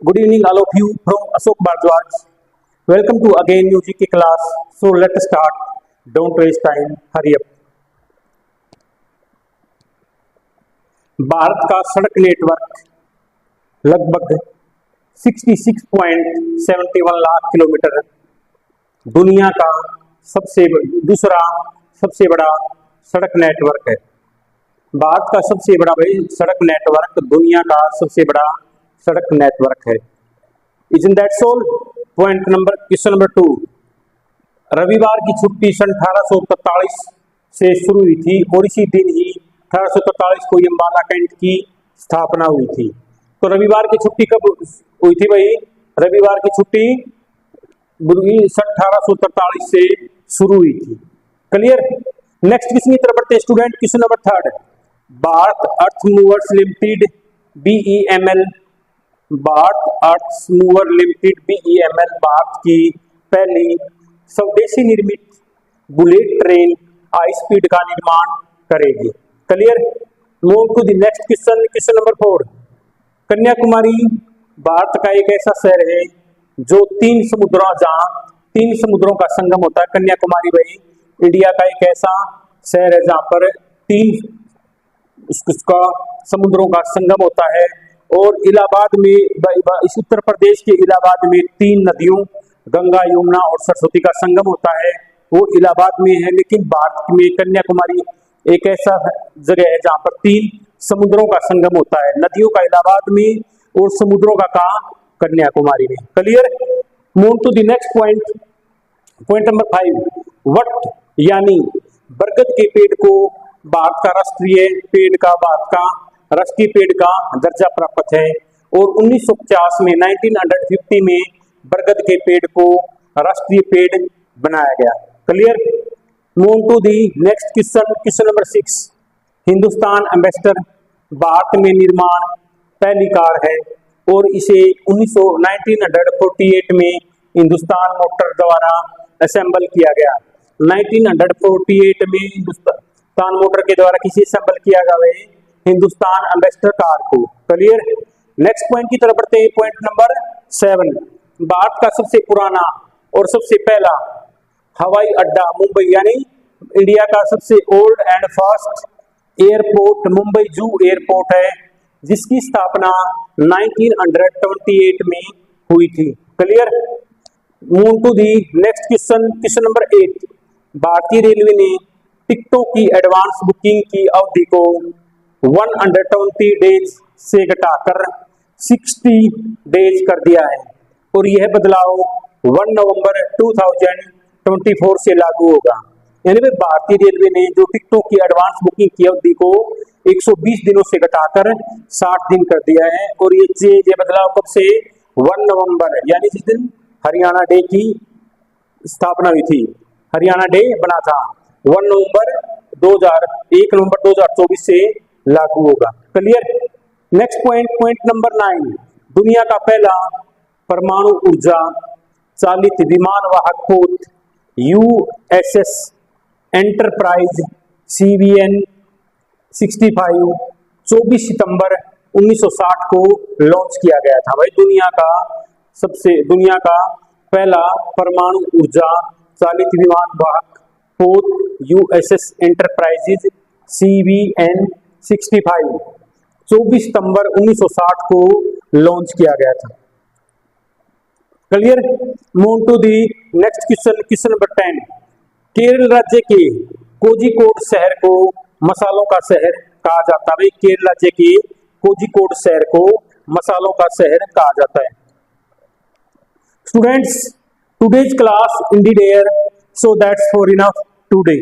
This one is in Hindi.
Good evening, all of you from Ashok Bhardwaj. Welcome to again new GK class. So let us start. Don't waste time. Hurry up. Bharat का सड़क नेटवर्क लगभग 66.71 लाख किलोमीटर, दुनिया का दूसरा सबसे बड़ा सड़क नेटवर्क है। भारत का सबसे बड़ा सड़क नेटवर्क दुनिया का सबसे बड़ा सड़क नेटवर्क है। Isn't that so? Question number 2। रविवार की छुट्टी सन 1843 से शुरू हुई थी और इसी दिन ही 1843 को अम्बाला कैंट की स्थापना हुई थी। तो रविवार की छुट्टी कब हुई थी भाई? रविवार की छुट्टी 1843 से शुरू हुई थी। क्लियर। नेक्स्ट क्वेश्चन की तरफ बढ़ते हैं स्टूडेंट। Question number 3। भारत अर्थ मूवर्स लिमिटेड BEML, भारत अर्थ मूवर लिमिटेड BEML भारत की पहली स्वदेशी निर्मित बुलेट ट्रेन हाई स्पीड का निर्माण करेगी। Clear. Move to the next question. Question number 4। Kanyakumari Bharat का एक ऐसा शहर है जो तीन समुद्रों का संगम होता है। कन्याकुमारी भाई इंडिया का एक ऐसा शहर है जहां पर उसका समुद्रों का संगम होता है। और इलाहाबाद में, इस उत्तर प्रदेश के इलाहाबाद में 3 नदियों गंगा, यमुना और सरस्वती का संगम होता है। वो इलाहाबाद में है, लेकिन भारत में कन्याकुमारी एक ऐसा जगह है जहां पर 3 समुद्रों का संगम होता है। नदियों का इलाहाबाद में और समुद्रों का कहां? कन्याकुमारी में। Clear. Move to the next point number 5। वट यानी बरगद के पेड़ को भारत का राष्ट्रीय पेड़ का दर्जा प्राप्त है। और 1950 में 1950 में बरगद के पेड़ को राष्ट्रीय पेड़ बनाया गया। Clear. Move to the next question number 6। Hindustan Ambassador Bharat में निर्माण पहली कार है और इसे 1948 में हिंदुस्तान मोटर द्वारा असेंबल किया गया। 1948 में हिंदुस्तान मोटर के द्वारा किसे असेंबल किया गया? हिंदुस्तान एम्बेसडर कार को। क्लियर। नेक्स्ट पॉइंट की तरफ बढ़ते हैं। Point number 7। भारत का सबसे पुराना और सबसे पहला हवाई अड्डा मुंबई, यानी इंडिया का सबसे old and fast airport Mumbai Juhu airport है, जिसकी स्थापना 1928 में हुई थी। Clear. Move to the next question number 8। भारतीय रेलवे ने टिकटों की एडवांस बुकिंग की अवधि को 120 डेज से घटाकर 60 डेज कर दिया है और यह बदलाव 1 नवंबर 2024 से लागू होगा। यानी भारतीय रेलवे ने जो टिकटों की एडवांस बुकिंग की अवधि को 120 दिनों से घटाकर 60 दिन कर दिया है। और ये बदलाव कब से? 1 नवंबर, यानी जिस दिन हरियाणा डे की स्थापना हुई थी, हरियाणा डे बना था, 1 नवंबर 2024 से लागू होगा। क्लियर। Next point number 9। दुनिया का पहला परमाणु ऊर्जा चालित विमान वाहक पोत USS एंटरप्राइज CVN 65 24 सितंबर 1960 को लॉन्च किया गया था। भाई दुनिया का पहला परमाणु ऊर्जा चालित विमान वाहक पोत USS एंटरप्राइजेज CVN 65 24 सितंबर 1960 को लॉन्च किया गया था। Clear. Move to the next question number 10। Kerala राज्य के कोझिकोड शहर को मसालों का शहर कहा जाता है। केरल राज्य के कोझिकोड शहर को मसालों का शहर कहा जाता है। Students, today's class Indeed air, so that's for enough today.